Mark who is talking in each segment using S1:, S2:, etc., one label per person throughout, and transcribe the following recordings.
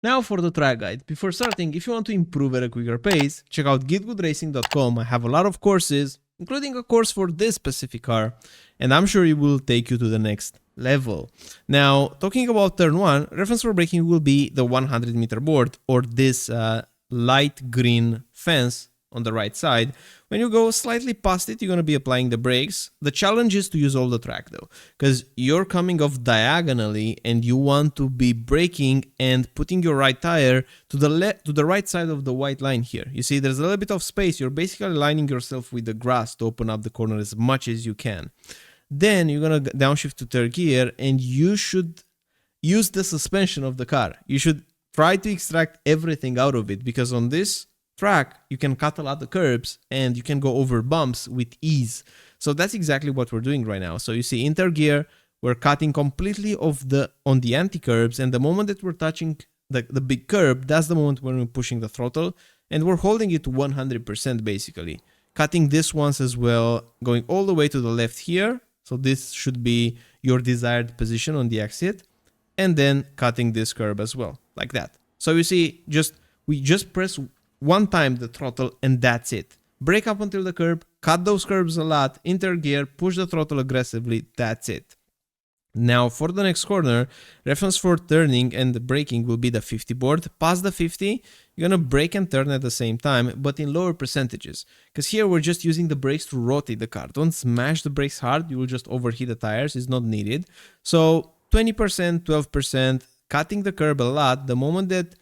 S1: Now for the track guide. Before starting, if you want to improve at a quicker pace, check out GITGUDRacing.com. I have a lot of courses, including a course for this specific car, and I'm sure it will take you to the next level. Now, talking about turn 1, reference for braking will be the 100-meter board, or this light green fence on the right side. When you go slightly past it, you're going to be applying the brakes. The challenge is to use all the track though, because you're coming off diagonally and you want to be braking and putting your right tire to the right side of the white line here. You see there's a little bit of space. You're basically lining yourself with the grass to open up the corner as much as you can. Then you're going to downshift to third gear and you should use the suspension of the car. You should try to extract everything out of it, because on this track you can cut a lot of curbs and you can go over bumps with ease. So that's exactly what we're doing right now. So you see in third gear we're cutting completely on the anti-curbs, and the moment that we're touching the big curb, that's the moment when we're pushing the throttle and we're holding it to 100% basically. Cutting this once as well, going all the way to the left here. So this should be your desired position on the exit, and then cutting this curb as well, like that. So you see, we just press one time the throttle and that's it. Brake up until the curb, cut those curbs a lot, in third gear, push the throttle aggressively, that's it. Now for the next corner, reference for turning and the braking will be the 50 board. Past the 50, you're gonna brake and turn at the same time, but in lower percentages. Because here we're just using the brakes to rotate the car. Don't smash the brakes hard, you will just overheat the tires, it's not needed. So 20%, 12%, cutting the curb a lot. The moment that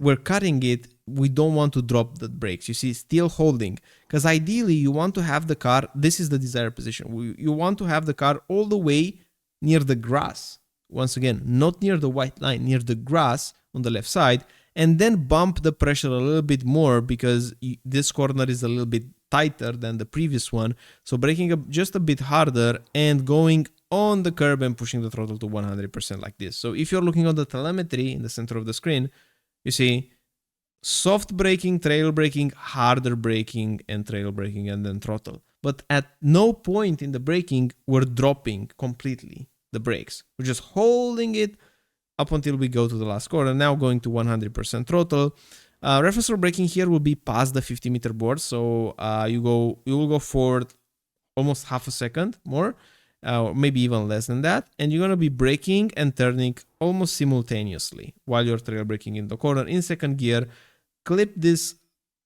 S1: we're cutting it, we don't want to drop the brakes. You see, still holding, because ideally you want to have the car, this is the desired position. You want to have the car all the way near the grass. Once again, not near the white line, near the grass on the left side, and then bump the pressure a little bit more because this corner is a little bit tighter than the previous one. So braking up just a bit harder and going on the curb and pushing the throttle to 100% like this. So if you're looking on the telemetry in the center of the screen, you see soft braking, trail braking, harder braking, and trail braking, and then throttle. But at no point in the braking, we're dropping completely the brakes. We're just holding it up until we go to the last corner. Now going to 100% throttle. Reference for braking here will be past the 50-meter board. So you will go forward almost half a second more, maybe even less than that. And you're going to be braking and turning almost simultaneously while you're trail braking in the corner. In second gear, clip this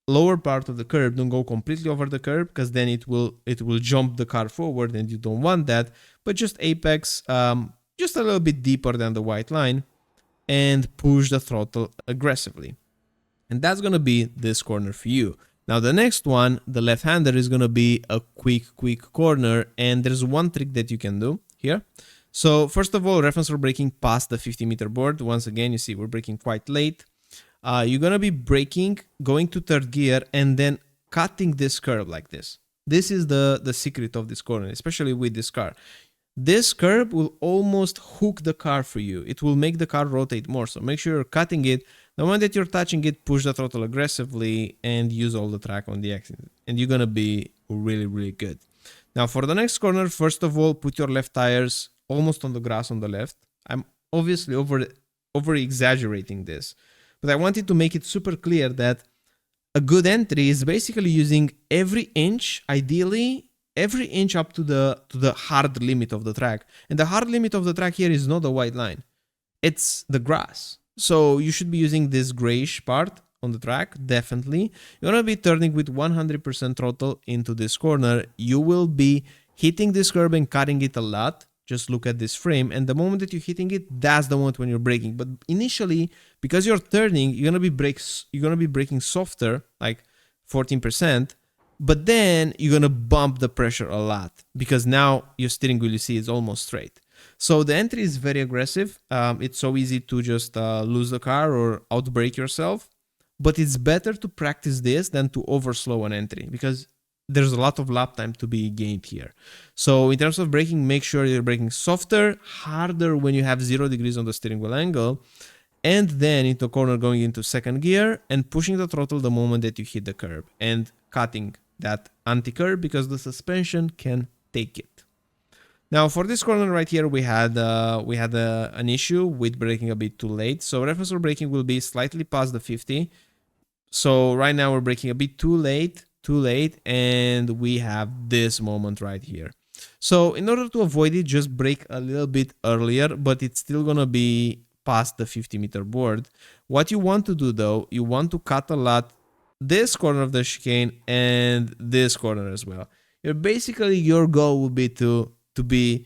S1: lower part of the curb, don't go completely over the curb, because then it will jump the car forward and you don't want that. But just apex, just a little bit deeper than the white line, and push the throttle aggressively. And that's going to be this corner for you. Now the next one, the left-hander, is going to be a quick corner, and there's one trick that you can do here. So first of all, reference for braking past the 50-meter board. Once again, you see we're braking quite late. You're going to be braking, going to third gear, and then cutting this curb like this. This is the secret of this corner, especially with this car. This curb will almost hook the car for you. It will make the car rotate more. So make sure you're cutting it. The moment that you're touching it, push the throttle aggressively and use all the track on the exit. And you're going to be really good. Now for the next corner, first of all, put your left tires almost on the grass on the left. I'm obviously over exaggerating this, but I wanted to make it super clear that a good entry is basically using every inch, ideally every inch up to the hard limit of the track. And the hard limit of the track here is not the white line, it's the grass. So you should be using this grayish part on the track, definitely. You're gonna be turning with 100% throttle into this corner. You will be hitting this curb and cutting it a lot. Just look at this frame, and the moment that you're hitting it, that's the moment when you're braking. But initially, because you're turning, you're gonna be braking softer, like 14%. But then you're gonna bump the pressure a lot, because now your steering wheel, you see, is almost straight. So the entry is very aggressive. It's so easy to just lose the car or outbrake yourself. But it's better to practice this than to overslow an entry, because there's a lot of lap time to be gained here. So in terms of braking, make sure you're braking softer, harder when you have 0 degrees on the steering wheel angle, and then into corner going into second gear and pushing the throttle the moment that you hit the curb and cutting that anti-curb, because the suspension can take it. Now for this corner right here, we had an issue with braking a bit too late. So reference for braking will be slightly past the 50. So right now we're braking a bit too late, and we have this moment right here. So in order to avoid it, just brake a little bit earlier, but it's still gonna be past the 50-meter board. What you want to do though, you want to cut a lot this corner of the chicane and this corner as well. Basically, your goal will be to be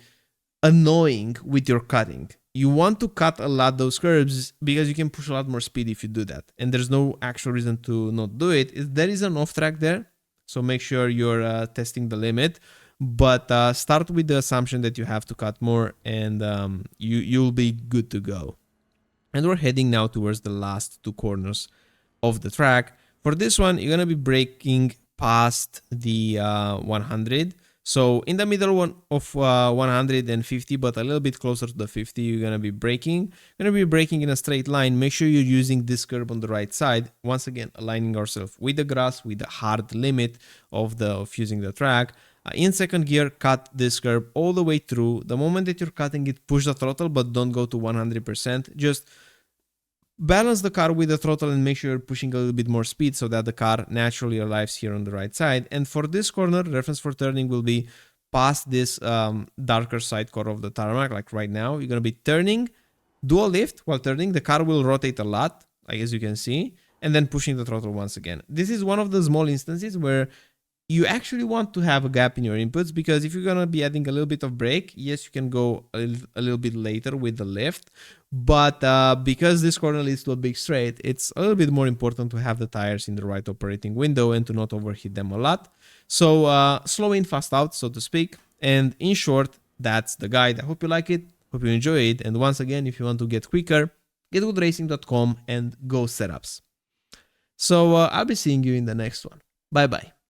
S1: annoying with your cutting. You want to cut a lot those curves because you can push a lot more speed if you do that. And there's no actual reason to not do it. There is an off track there, so make sure you're testing the limit. But start with the assumption that you have to cut more, and you'll be good to go. And we're heading now towards the last two corners of the track. For this one, you're gonna be braking past the 100. So in the middle one of 150, but a little bit closer to the 50, you're gonna be braking. You're gonna be braking in a straight line. Make sure you're using this curb on the right side. Once again, aligning ourselves with the grass, with the hard limit of using the track. In second gear, cut this curb all the way through. The moment that you're cutting it, push the throttle, but don't go to 100%. Just balance the car with the throttle and make sure you're pushing a little bit more speed so that the car naturally arrives here on the right side. And for this corner, reference for turning will be past this darker side corner of the tarmac, like right now. You're going to be turning, do a lift while turning. The car will rotate a lot, like as you can see, and then pushing the throttle once again. This is one of the small instances where you actually want to have a gap in your inputs, because if you're going to be adding a little bit of brake, yes, you can go a little bit later with the lift, but because this corner leads to a big straight, it's a little bit more important to have the tires in the right operating window and to not overheat them a lot. So slow in, fast out, so to speak. And in short, that's the guide. I hope you like it, hope you enjoy it. And once again, if you want to get quicker, GITGUDRacing.com and go setups. So I'll be seeing you in the next one. Bye bye.